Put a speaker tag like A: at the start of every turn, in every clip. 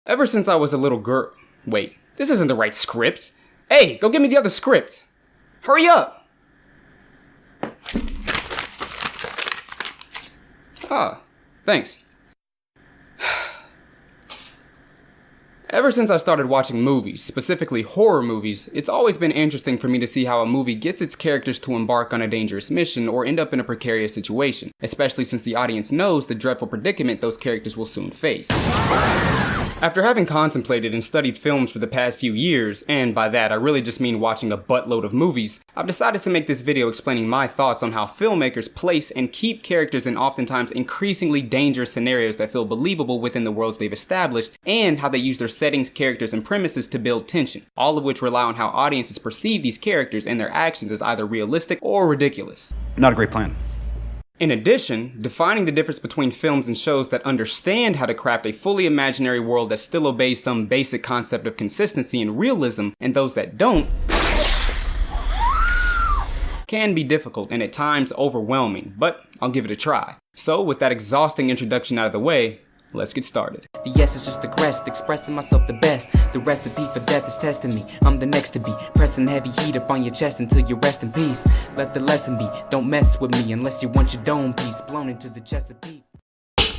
A: Ever since I was a little girl. Wait, this isn't the right script. Hey, go get me the other script. Hurry up! Ah, thanks. Ever since I started watching movies, specifically horror movies, it's always been interesting for me to see how a movie gets its characters to embark on a dangerous mission or end up in a precarious situation, especially since the audience knows the dreadful predicament those characters will soon face. After having contemplated and studied films for the past few years, and by that I really just mean watching a buttload of movies, I've decided to make this video explaining my thoughts on how filmmakers place and keep characters in oftentimes increasingly dangerous scenarios that feel believable within the worlds they've established, and how they use their settings, characters, and premises to build tension, all of which rely on how audiences perceive these characters and their actions as either realistic or ridiculous.
B: Not a great plan.
A: In addition, defining the difference between films and shows that understand how to craft a fully imaginary world that still obeys some basic concept of consistency and realism, and those that don't, can be difficult and at times overwhelming, but I'll give it a try. So with that exhausting introduction out of the way, let's get started.
C: The yes is just the crest, expressing myself the best. The recipe for death is testing me. I'm the next to be, pressing heavy heat up on your chest until you rest in peace. Let the lesson be, don't mess with me unless you want your dome piece blown into the Chesapeake.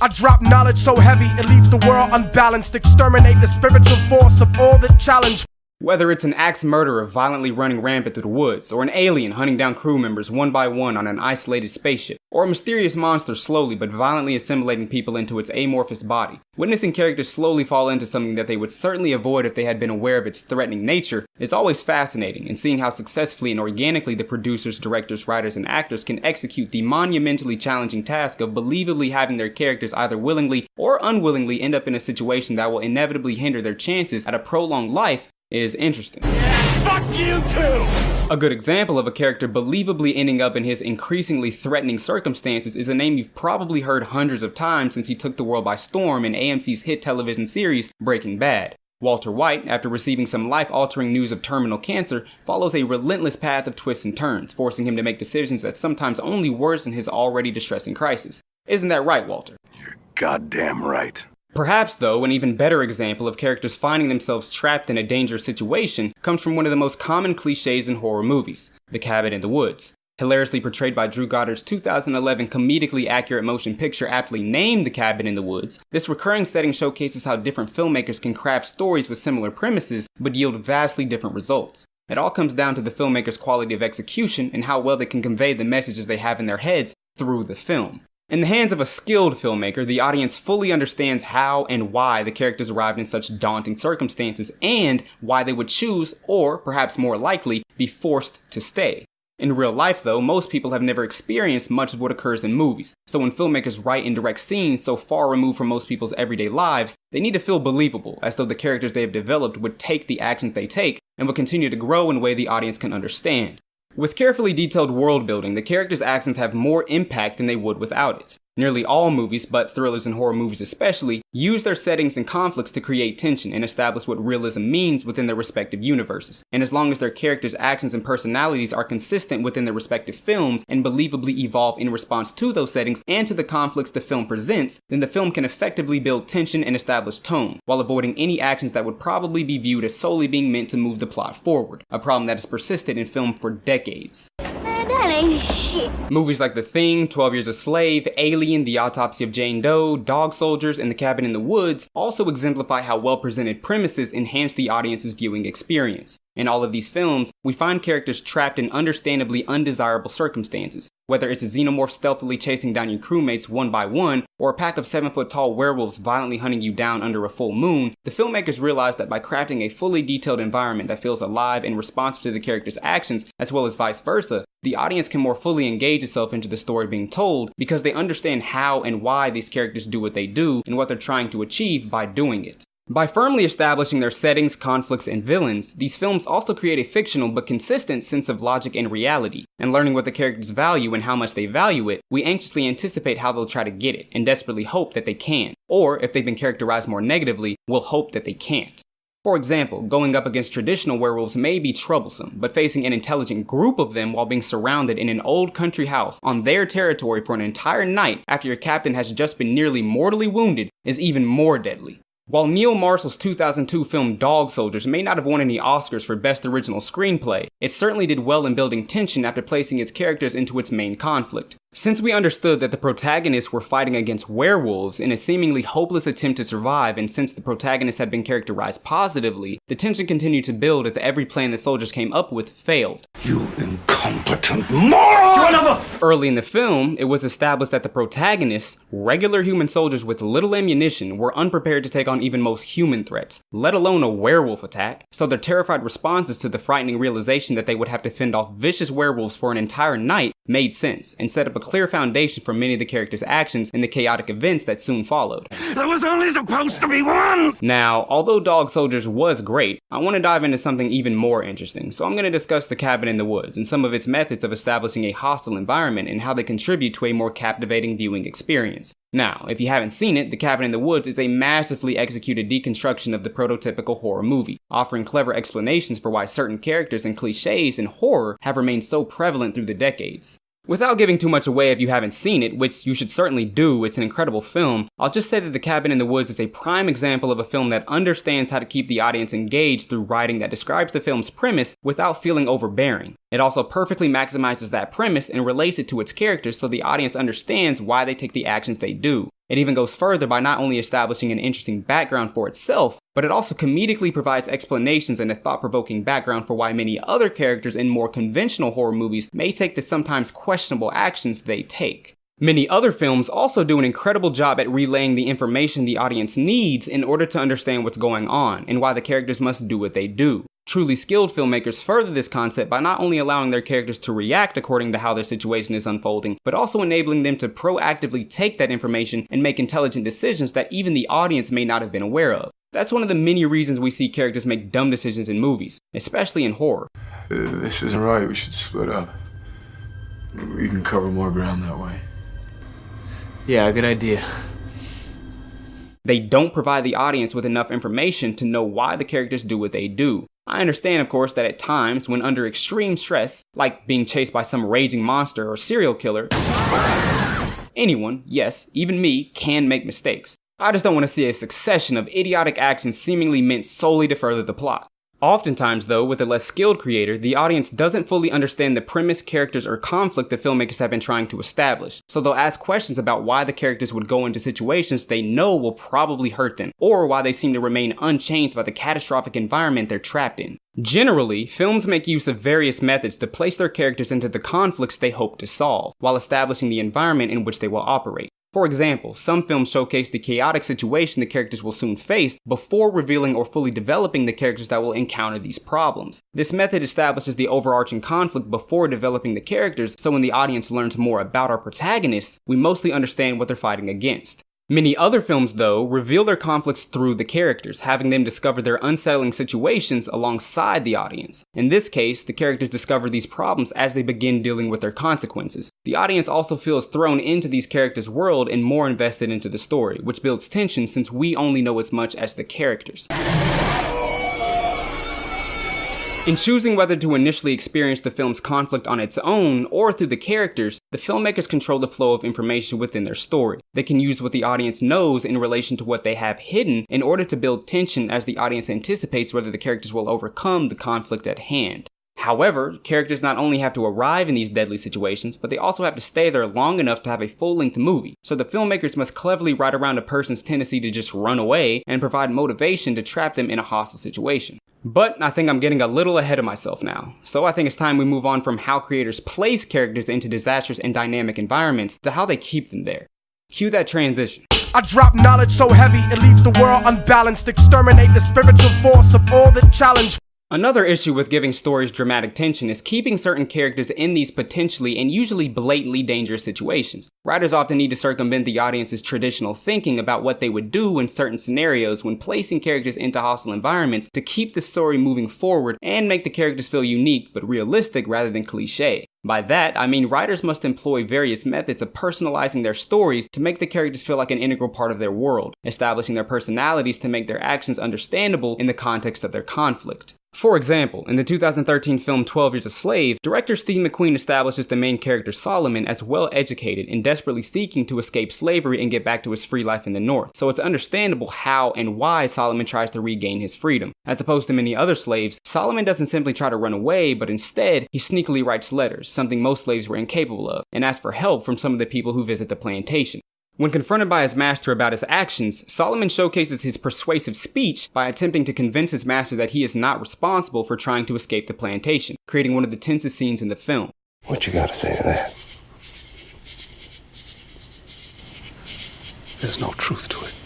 D: I drop knowledge so heavy it leaves the world unbalanced. Exterminate the spiritual force of all that challenge.
A: Whether it's an axe murderer violently running rampant through the woods, or an alien hunting down crew members one by one on an isolated spaceship, or a mysterious monster slowly but violently assimilating people into its amorphous body, witnessing characters slowly fall into something that they would certainly avoid if they had been aware of its threatening nature is always fascinating, and seeing how successfully and organically the producers, directors, writers, and actors can execute the monumentally challenging task of believably having their characters either willingly or unwillingly end up in a situation that will inevitably hinder their chances at a prolonged life is interesting.
D: Fuck you too!
A: A good example of a character believably ending up in his increasingly threatening circumstances is a name you've probably heard hundreds of times since he took the world by storm in AMC's hit television series Breaking Bad. Walter White, after receiving some life-altering news of terminal cancer, follows a relentless path of twists and turns, forcing him to make decisions that sometimes only worsen his already distressing crisis. Isn't that right, Walter?
B: You're goddamn right.
A: Perhaps, though, an even better example of characters finding themselves trapped in a dangerous situation comes from one of the most common cliches in horror movies, The Cabin in the Woods. Hilariously portrayed by Drew Goddard's 2011 comedically accurate motion picture aptly named The Cabin in the Woods, this recurring setting showcases how different filmmakers can craft stories with similar premises but yield vastly different results. It all comes down to the filmmaker's quality of execution and how well they can convey the messages they have in their heads through the film. In the hands of a skilled filmmaker, the audience fully understands how and why the characters arrived in such daunting circumstances and why they would choose, or perhaps more likely, be forced to stay. In real life though, most people have never experienced much of what occurs in movies, so when filmmakers write and direct scenes so far removed from most people's everyday lives, they need to feel believable, as though the characters they have developed would take the actions they take and would continue to grow in a way the audience can understand. With carefully detailed world building, the characters' actions have more impact than they would without it. Nearly all movies, but thrillers and horror movies especially, use their settings and conflicts to create tension and establish what realism means within their respective universes. And as long as their characters' actions and personalities are consistent within their respective films and believably evolve in response to those settings and to the conflicts the film presents, then the film can effectively build tension and establish tone, while avoiding any actions that would probably be viewed as solely being meant to move the plot forward, a problem that has persisted in film for decades.
E: That ain't shit.
A: Movies like The Thing, 12 Years a Slave, Alien, The Autopsy of Jane Doe, Dog Soldiers, and The Cabin in the Woods also exemplify how well-presented premises enhance the audience's viewing experience. In all of these films, we find characters trapped in understandably undesirable circumstances. Whether it's a xenomorph stealthily chasing down your crewmates one by one, or a pack of 7-foot-tall werewolves violently hunting you down under a full moon, the filmmakers realize that by crafting a fully detailed environment that feels alive and responsive to the character's actions, as well as vice versa, the audience can more fully engage itself into the story being told because they understand how and why these characters do what they do and what they're trying to achieve by doing it. By firmly establishing their settings, conflicts, and villains, these films also create a fictional but consistent sense of logic and reality. And learning what the characters value and how much they value it, we anxiously anticipate how they'll try to get it, and desperately hope that they can. Or, if they've been characterized more negatively, we'll hope that they can't. For example, going up against traditional werewolves may be troublesome, but facing an intelligent group of them while being surrounded in an old country house on their territory for an entire night after your captain has just been nearly mortally wounded is even more deadly. While Neil Marshall's 2002 film Dog Soldiers may not have won any Oscars for Best Original Screenplay, it certainly did well in building tension after placing its characters into its main conflict. Since we understood that the protagonists were fighting against werewolves in a seemingly hopeless attempt to survive, and since the protagonists had been characterized positively, the tension continued to build as every plan the soldiers came up with failed.
B: You incompetent moron!
A: Early in the film, it was established that the protagonists, regular human soldiers with little ammunition, were unprepared to take on even most human threats, let alone a werewolf attack, so their terrified responses to the frightening realization that they would have to fend off vicious werewolves for an entire night made sense, and set up a clear foundation for many of the characters' actions and the chaotic events that soon followed.
B: There was only supposed to be one!
A: Now, although Dog Soldiers was great, I want to dive into something even more interesting, so I'm going to discuss The Cabin in the Woods and some of its methods of establishing a hostile environment and how they contribute to a more captivating viewing experience. Now, if you haven't seen it, The Cabin in the Woods is a masterfully executed deconstruction of the prototypical horror movie, offering clever explanations for why certain characters and cliches in horror have remained so prevalent through the decades. Without giving too much away if you haven't seen it, which you should certainly do, it's an incredible film, I'll just say that The Cabin in the Woods is a prime example of a film that understands how to keep the audience engaged through writing that describes the film's premise without feeling overbearing. It also perfectly maximizes that premise and relates it to its characters so the audience understands why they take the actions they do. It even goes further by not only establishing an interesting background for itself, but it also comedically provides explanations and a thought-provoking background for why many other characters in more conventional horror movies may take the sometimes questionable actions they take. Many other films also do an incredible job at relaying the information the audience needs in order to understand what's going on, and why the characters must do what they do. Truly skilled filmmakers further this concept by not only allowing their characters to react according to how their situation is unfolding, but also enabling them to proactively take that information and make intelligent decisions that even the audience may not have been aware of. That's one of the many reasons we see characters make dumb decisions in movies, especially in horror.
F: This isn't right, we should split up. We can cover more ground that way.
C: Yeah, good idea.
A: They don't provide the audience with enough information to know why the characters do what they do. I understand, of course, that at times, when under extreme stress, like being chased by some raging monster or serial killer, anyone, yes, even me, can make mistakes. I just don't want to see a succession of idiotic actions seemingly meant solely to further the plot. Oftentimes, though, with a less skilled creator, the audience doesn't fully understand the premise, characters, or conflict the filmmakers have been trying to establish, so they'll ask questions about why the characters would go into situations they know will probably hurt them, or why they seem to remain unchanged by the catastrophic environment they're trapped in. Generally, films make use of various methods to place their characters into the conflicts they hope to solve, while establishing the environment in which they will operate. For example, some films showcase the chaotic situation the characters will soon face before revealing or fully developing the characters that will encounter these problems. This method establishes the overarching conflict before developing the characters, so when the audience learns more about our protagonists, we mostly understand what they're fighting against. Many other films, though, reveal their conflicts through the characters, having them discover their unsettling situations alongside the audience. In this case, the characters discover these problems as they begin dealing with their consequences. The audience also feels thrown into these characters' world and more invested into the story, which builds tension since we only know as much as the characters. In choosing whether to initially experience the film's conflict on its own or through the characters, the filmmakers control the flow of information within their story. They can use what the audience knows in relation to what they have hidden in order to build tension as the audience anticipates whether the characters will overcome the conflict at hand. However, characters not only have to arrive in these deadly situations, but they also have to stay there long enough to have a full-length movie. So the filmmakers must cleverly write around a person's tendency to just run away and provide motivation to trap them in a hostile situation. But I think I'm getting a little ahead of myself now. So I think it's time we move on from how creators place characters into disastrous and dynamic environments to how they keep them there. Cue that transition.
D: I drop knowledge so heavy it leaves the world unbalanced. Exterminate the spiritual force of all that challenge.
A: Another issue with giving stories dramatic tension is keeping certain characters in these potentially and usually blatantly dangerous situations. Writers often need to circumvent the audience's traditional thinking about what they would do in certain scenarios when placing characters into hostile environments to keep the story moving forward and make the characters feel unique but realistic rather than cliche. By that, I mean writers must employ various methods of personalizing their stories to make the characters feel like an integral part of their world, establishing their personalities to make their actions understandable in the context of their conflict. For example, in the 2013 film 12 Years a Slave, director Steve McQueen establishes the main character Solomon as well-educated and desperately seeking to escape slavery and get back to his free life in the North. So it's understandable how and why Solomon tries to regain his freedom. As opposed to many other slaves, Solomon doesn't simply try to run away, but instead, he sneakily writes letters, something most slaves were incapable of, and asks for help from some of the people who visit the plantation. When confronted by his master about his actions, Solomon showcases his persuasive speech by attempting to convince his master that he is not responsible for trying to escape the plantation, creating one of the tensest scenes in the film.
B: What you gotta say to that? There's no truth to it.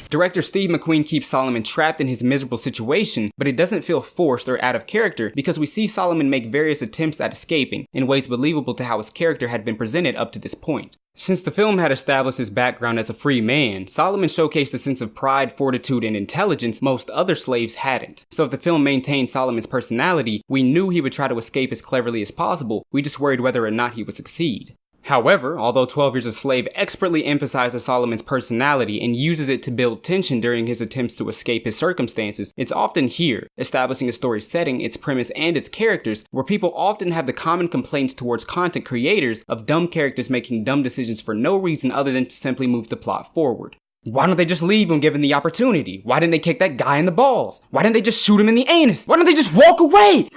A: Director Steve McQueen keeps Solomon trapped in his miserable situation, but it doesn't feel forced or out of character because we see Solomon make various attempts at escaping in ways believable to how his character had been presented up to this point. Since the film had established his background as a free man, Solomon showcased a sense of pride, fortitude, and intelligence most other slaves hadn't. So if the film maintained Solomon's personality, we knew he would try to escape as cleverly as possible, we just worried whether or not he would succeed. However, although 12 Years a Slave expertly emphasizes Solomon's personality and uses it to build tension during his attempts to escape his circumstances, it's often here, establishing a story's setting, its premise, and its characters, where people often have the common complaints towards content creators of dumb characters making dumb decisions for no reason other than to simply move the plot forward. Why don't they just leave when given the opportunity? Why didn't they kick that guy in the balls? Why didn't they just shoot him in the anus? Why don't they just walk away?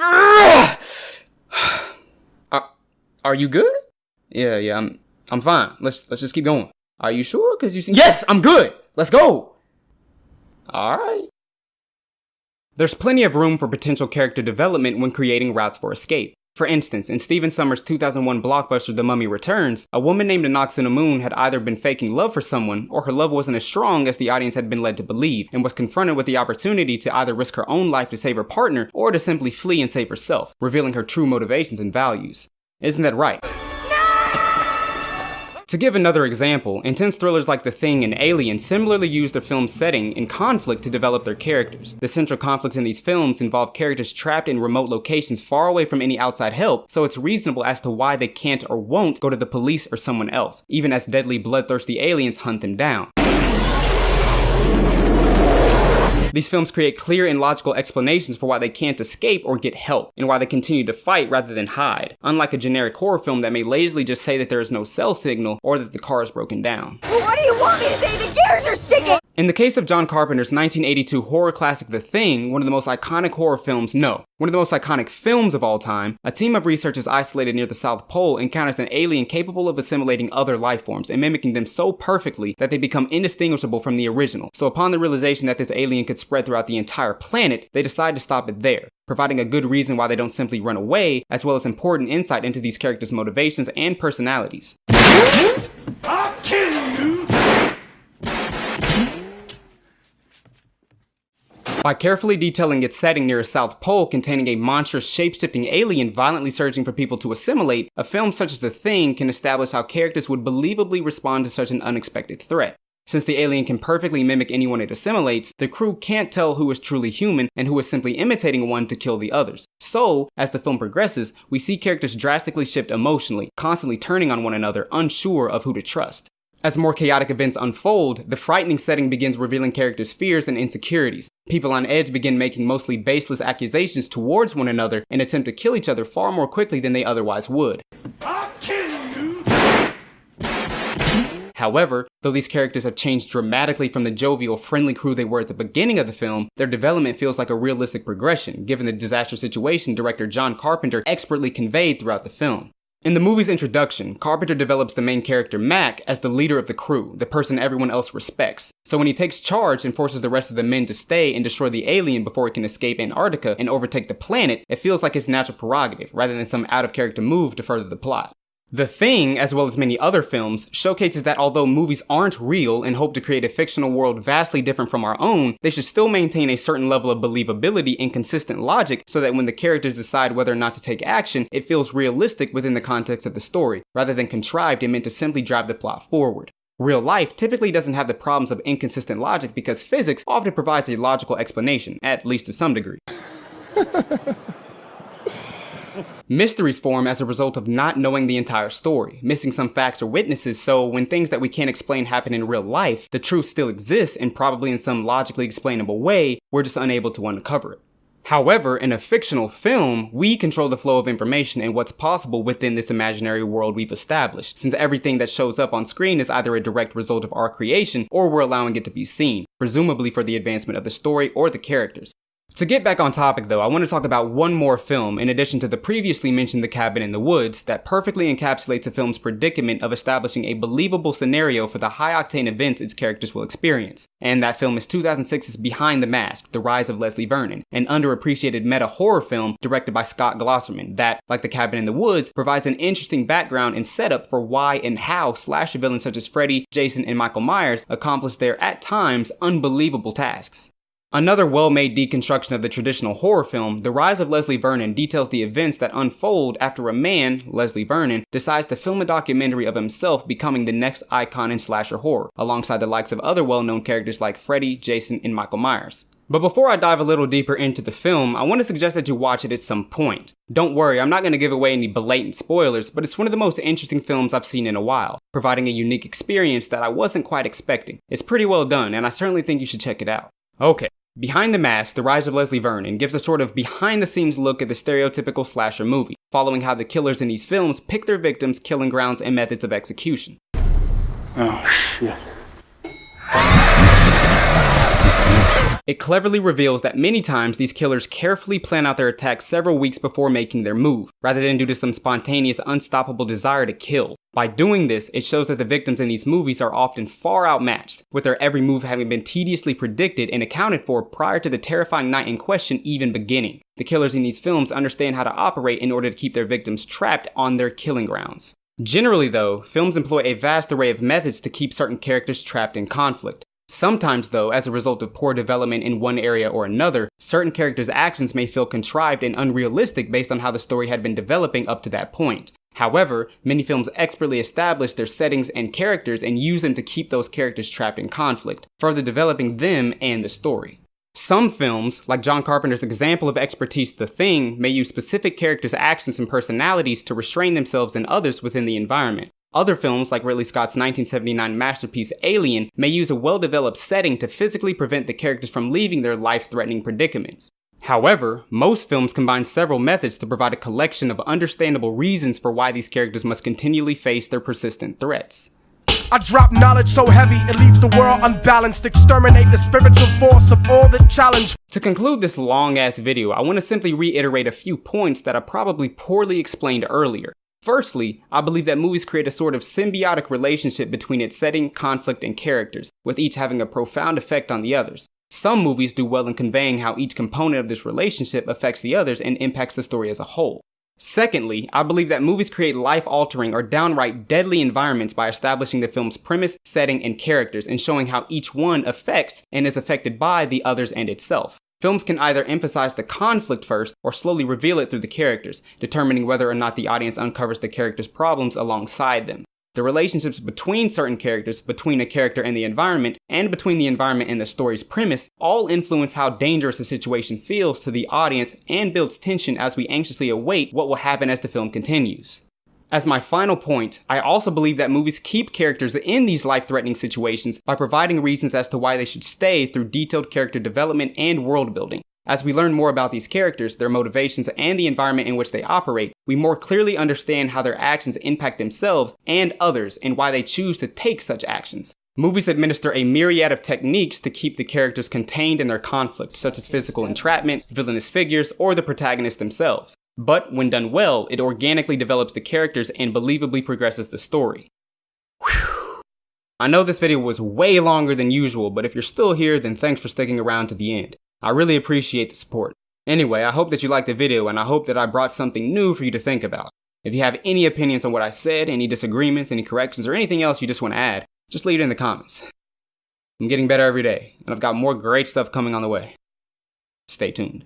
A: Are you good? Yeah, I'm fine. Let's just keep going. Are you sure? Cause you seem— Yes, I'm good! Let's go! Alright. There's plenty of room for potential character development when creating routes for escape. For instance, in Stephen Sommers' 2001 blockbuster The Mummy Returns, a woman named Anck-su-namun had either been faking love for someone, or her love wasn't as strong as the audience had been led to believe, and was confronted with the opportunity to either risk her own life to save her partner, or to simply flee and save herself, revealing her true motivations and values. Isn't that right? To give another example, intense thrillers like The Thing and Alien similarly use their film's setting and conflict to develop their characters. The central conflicts in these films involve characters trapped in remote locations far away from any outside help, so it's reasonable as to why they can't or won't go to the police or someone else, even as deadly bloodthirsty aliens hunt them down. These films create clear and logical explanations for why they can't escape or get help, and why they continue to fight rather than hide, unlike a generic horror film that may lazily just say that there is no cell signal or that the car is broken down.
E: Well, what do you want me to say? The gears are sticking!
A: In the case of John Carpenter's 1982 horror classic The Thing, one of the most iconic films of all time, a team of researchers isolated near the South Pole encounters an alien capable of assimilating other life forms and mimicking them so perfectly that they become indistinguishable from the original. So upon the realization that this alien could spread throughout the entire planet, they decide to stop it there, providing a good reason why they don't simply run away, as well as important insight into these characters' motivations and personalities.
B: I'll kill you!
A: By carefully detailing its setting near a South Pole containing a monstrous shape-shifting alien violently searching for people to assimilate, a film such as The Thing can establish how characters would believably respond to such an unexpected threat. Since the alien can perfectly mimic anyone it assimilates, the crew can't tell who is truly human and who is simply imitating one to kill the others. So, as the film progresses, we see characters drastically shift emotionally, constantly turning on one another, unsure of who to trust. As more chaotic events unfold, the frightening setting begins revealing characters' fears and insecurities. People on edge begin making mostly baseless accusations towards one another and attempt to kill each other far more quickly than they otherwise would.
B: I'll kill you!
A: However, though these characters have changed dramatically from the jovial, friendly crew they were at the beginning of the film, their development feels like a realistic progression, given the disastrous situation director John Carpenter expertly conveyed throughout the film. In the movie's introduction, Carpenter develops the main character Mac as the leader of the crew, the person everyone else respects. So when he takes charge and forces the rest of the men to stay and destroy the alien before it can escape Antarctica and overtake the planet, it feels like his natural prerogative, rather than some out-of-character move to further the plot. The Thing, as well as many other films, showcases that although movies aren't real and hope to create a fictional world vastly different from our own, they should still maintain a certain level of believability and consistent logic so that when the characters decide whether or not to take action, it feels realistic within the context of the story, rather than contrived and meant to simply drive the plot forward. Real life typically doesn't have the problems of inconsistent logic because physics often provides a logical explanation, at least to some degree. Mysteries form as a result of not knowing the entire story, missing some facts or witnesses, so when things that we can't explain happen in real life, the truth still exists and probably in some logically explainable way, we're just unable to uncover it. However, in a fictional film, we control the flow of information and what's possible within this imaginary world we've established, since everything that shows up on screen is either a direct result of our creation or we're allowing it to be seen, presumably for the advancement of the story or the characters. To get back on topic though, I want to talk about one more film in addition to the previously mentioned The Cabin in the Woods that perfectly encapsulates a film's predicament of establishing a believable scenario for the high-octane events its characters will experience. And that film is 2006's Behind the Mask, The Rise of Leslie Vernon, an underappreciated meta-horror film directed by Scott Glosserman that, like The Cabin in the Woods, provides an interesting background and setup for why and how slasher villains such as Freddy, Jason, and Michael Myers accomplish their, at times, unbelievable tasks. Another well-made deconstruction of the traditional horror film, The Rise of Leslie Vernon details the events that unfold after a man, Leslie Vernon, decides to film a documentary of himself becoming the next icon in slasher horror, alongside the likes of other well-known characters like Freddy, Jason, and Michael Myers. But before I dive a little deeper into the film, I want to suggest that you watch it at some point. Don't worry, I'm not going to give away any blatant spoilers, but it's one of the most interesting films I've seen in a while, providing a unique experience that I wasn't quite expecting. It's pretty well done, and I certainly think you should check it out. Okay. Behind the Mask, The Rise of Leslie Vernon gives a sort of behind-the-scenes look at the stereotypical slasher movie, following how the killers in these films pick their victims, killing grounds, and methods of execution.
B: Oh, shit.
A: It cleverly reveals that many times these killers carefully plan out their attacks several weeks before making their move, rather than due to some spontaneous, unstoppable desire to kill. By doing this, it shows that the victims in these movies are often far outmatched, with their every move having been tediously predicted and accounted for prior to the terrifying night in question even beginning. The killers in these films understand how to operate in order to keep their victims trapped on their killing grounds. Generally though, films employ a vast array of methods to keep certain characters trapped in conflict. Sometimes though, as a result of poor development in one area or another, certain characters' actions may feel contrived and unrealistic based on how the story had been developing up to that point. However, many films expertly establish their settings and characters and use them to keep those characters trapped in conflict, further developing them and the story. Some films, like John Carpenter's example of expertise The Thing, may use specific characters' actions and personalities to restrain themselves and others within the environment. Other films, like Ridley Scott's 1979 masterpiece Alien, may use a well-developed setting to physically prevent the characters from leaving their life-threatening predicaments. However, most films combine several methods to provide a collection of understandable reasons for why these characters must continually face their persistent threats.
D: I drop knowledge so heavy it leaves the world unbalanced. Exterminate the spiritual force of all that challenge.
A: To conclude this long-ass video, I want to simply reiterate a few points that I probably poorly explained earlier. Firstly, I believe that movies create a sort of symbiotic relationship between its setting, conflict, and characters, with each having a profound effect on the others. Some movies do well in conveying how each component of this relationship affects the others and impacts the story as a whole. Secondly, I believe that movies create life-altering or downright deadly environments by establishing the film's premise, setting, and characters, and showing how each one affects and is affected by the others and itself. Films can either emphasize the conflict first or slowly reveal it through the characters, determining whether or not the audience uncovers the characters' problems alongside them. The relationships between certain characters, between a character and the environment, and between the environment and the story's premise all influence how dangerous a situation feels to the audience and builds tension as we anxiously await what will happen as the film continues. As my final point, I also believe that movies keep characters in these life-threatening situations by providing reasons as to why they should stay through detailed character development and world building. As we learn more about these characters, their motivations, and the environment in which they operate, we more clearly understand how their actions impact themselves and others and why they choose to take such actions. Movies administer a myriad of techniques to keep the characters contained in their conflict, such as physical entrapment, villainous figures, or the protagonists themselves. But when done well, it organically develops the characters and believably progresses the story. Whew. I know this video was way longer than usual, but if you're still here, then thanks for sticking around to the end. I really appreciate the support. Anyway, I hope that you liked the video, and I hope that I brought something new for you to think about. If you have any opinions on what I said, any disagreements, any corrections, or anything else you just want to add, just leave it in the comments. I'm getting better every day, and I've got more great stuff coming on the way. Stay tuned.